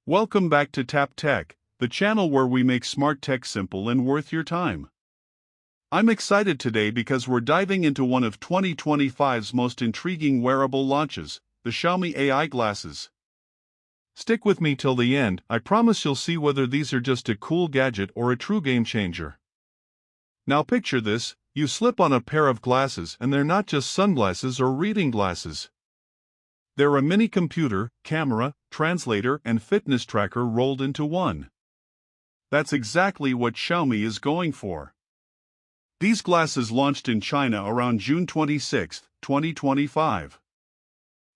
Welcome back to Tap Tech, the channel where we make smart tech simple and worth your time. I'm excited today because we're diving into one of 2025's most intriguing wearable launches, the Xiaomi AI Glasses. Stick with me till the end, I promise you'll see whether these are just a cool gadget or a true game changer. Now picture this, you slip on a pair of glasses and they're not just sunglasses or reading glasses. They're a mini computer, camera, translator, and fitness tracker rolled into one. That's exactly what Xiaomi is going for. These glasses launched in China around June 26, 2025.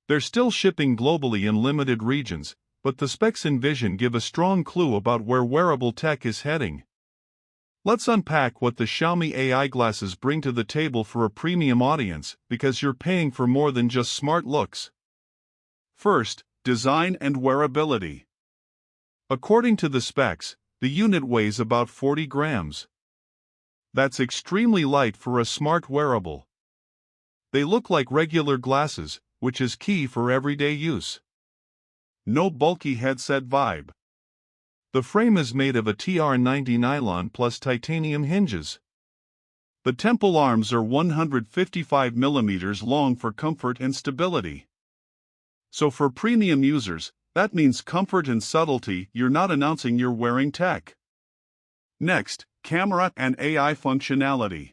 They're still shipping globally in limited regions, but the specs and vision give a strong clue about where wearable tech is heading. Let's unpack what the Xiaomi AI glasses bring to the table for a premium audience, because you're paying for more than just smart looks. First, design and wearability. According to the specs, the unit weighs about 40 grams. That's extremely light for a smart wearable. They look like regular glasses, which is key for everyday use. No bulky headset vibe. The frame is made of a TR90 nylon plus titanium hinges. The temple arms are 155 mm long for comfort and stability. So for premium users, that means comfort and subtlety. You're not announcing you're wearing tech. Next, camera and AI functionality.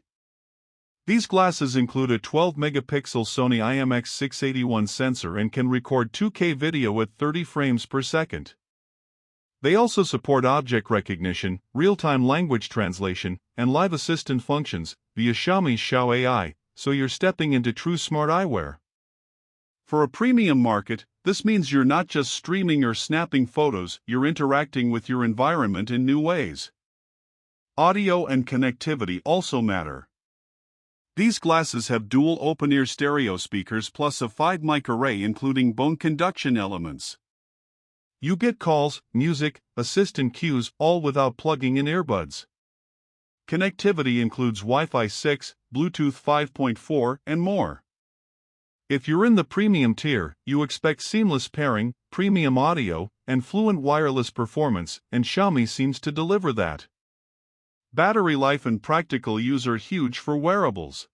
These glasses include a 12-megapixel Sony IMX681 sensor and can record 2K video at 30 frames per second. They also support object recognition, real-time language translation, and live assistant functions via Xiaomi's Xiao AI, so you're stepping into true smart eyewear. For a premium market, this means you're not just streaming or snapping photos, you're interacting with your environment in new ways. Audio and connectivity also matter. These glasses have dual open-ear stereo speakers plus a 5-mic array including bone conduction elements. You get calls, music, assistant cues, all without plugging in earbuds. Connectivity includes Wi-Fi 6, Bluetooth 5.4, and more. If you're in the premium tier, you expect seamless pairing, premium audio, and fluent wireless performance, and Xiaomi seems to deliver that. Battery life and practical use are huge for wearables.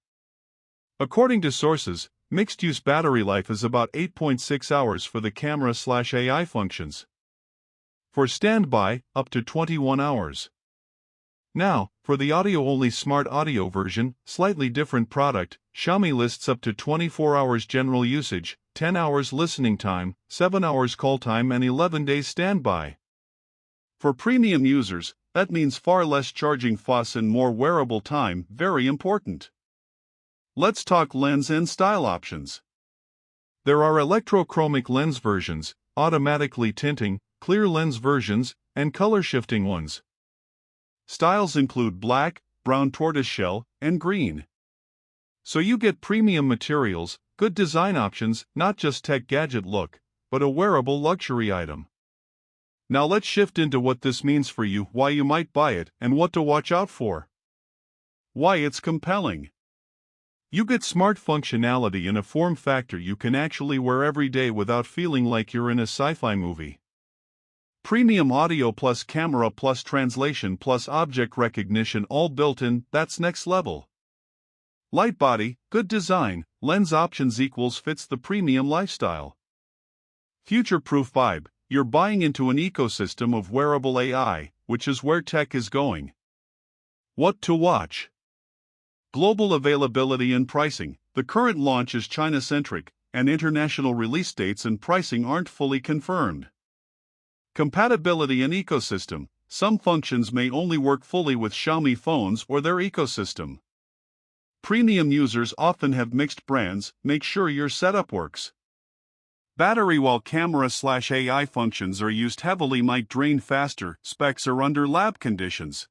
According to sources, mixed-use battery life is about 8.6 hours for the camera/AI functions. For standby, up to 21 hours. Now, for the audio-only smart audio version, slightly different product, Xiaomi lists up to 24 hours general usage, 10 hours listening time, 7 hours call time and 11 days standby. For premium users, that means far less charging fuss and more wearable time, very important. Let's talk lens and style options. There are electrochromic lens versions, automatically tinting, clear lens versions, and color-shifting ones. Styles include black, brown tortoiseshell, and green. So you get premium materials, good design options, not just tech gadget look, but a wearable luxury item. Now let's shift into what this means for you, why you might buy it, and what to watch out for. Why it's compelling. You get smart functionality in a form factor you can actually wear every day without feeling like you're in a sci-fi movie. Premium audio plus camera plus translation plus object recognition all built in, that's next level. Light body, good design, lens options equals fits the premium lifestyle. Future-proof vibe, you're buying into an ecosystem of wearable AI, which is where tech is going. What to watch? Global availability and pricing. The current launch is China-centric, and international release dates and pricing aren't fully confirmed. Compatibility and ecosystem. Some functions may only work fully with Xiaomi phones or their ecosystem. Premium users often have mixed brands, make sure your setup works. Battery while camera/AI functions are used heavily might drain faster, specs are under lab conditions.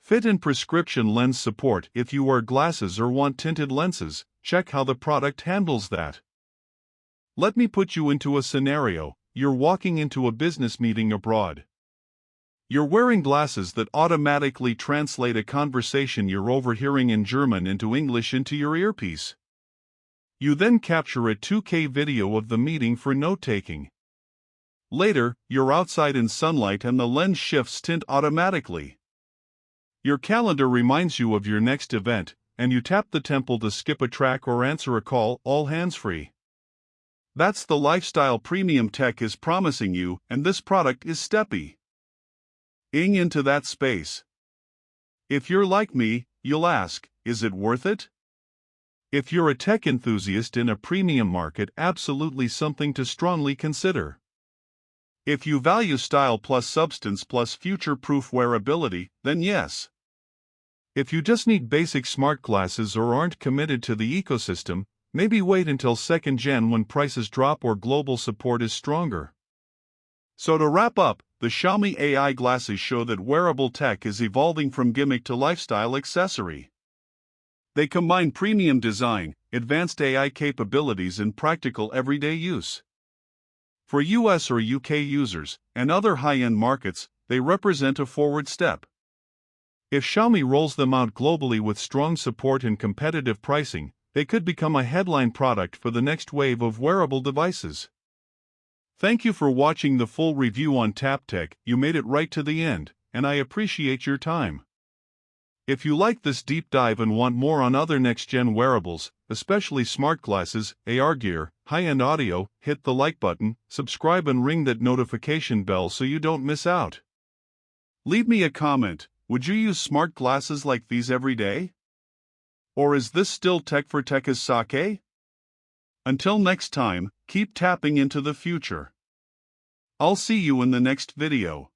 Fit and prescription lens support. If you wear glasses or want tinted lenses, check how the product handles that. Let me put you into a scenario. You're walking into a business meeting abroad. You're wearing glasses that automatically translate a conversation you're overhearing in German into English into your earpiece. You then capture a 2K video of the meeting for note-taking. Later, you're outside in sunlight and the lens shifts tint automatically. Your calendar reminds you of your next event, and you tap the temple to skip a track or answer a call, all hands-free. That's the lifestyle premium tech is promising you, and this product is stepping into that space. If you're like me, you'll ask, is it worth it? If you're a tech enthusiast in a premium market, absolutely something to strongly consider. If you value style plus substance plus future-proof wearability, then yes. If you just need basic smart glasses or aren't committed to the ecosystem, maybe wait until second gen when prices drop or global support is stronger. So to wrap up, the Xiaomi AI glasses show that wearable tech is evolving from gimmick to lifestyle accessory. They combine premium design, advanced AI capabilities and practical everyday use. For US or UK users, and other high-end markets, they represent a forward step. If Xiaomi rolls them out globally with strong support and competitive pricing, they could become a headline product for the next wave of wearable devices. Thank you for watching the full review on TapTech. You made it right to the end, and I appreciate your time. If you like this deep dive and want more on other next-gen wearables, especially smart glasses, AR gear, high-end audio, hit the like button, subscribe and ring that notification bell so you don't miss out. Leave me a comment. Would you use smart glasses like these every day? Or is this still tech for tech's sake? Until next time, keep tapping into the future. I'll see you in the next video.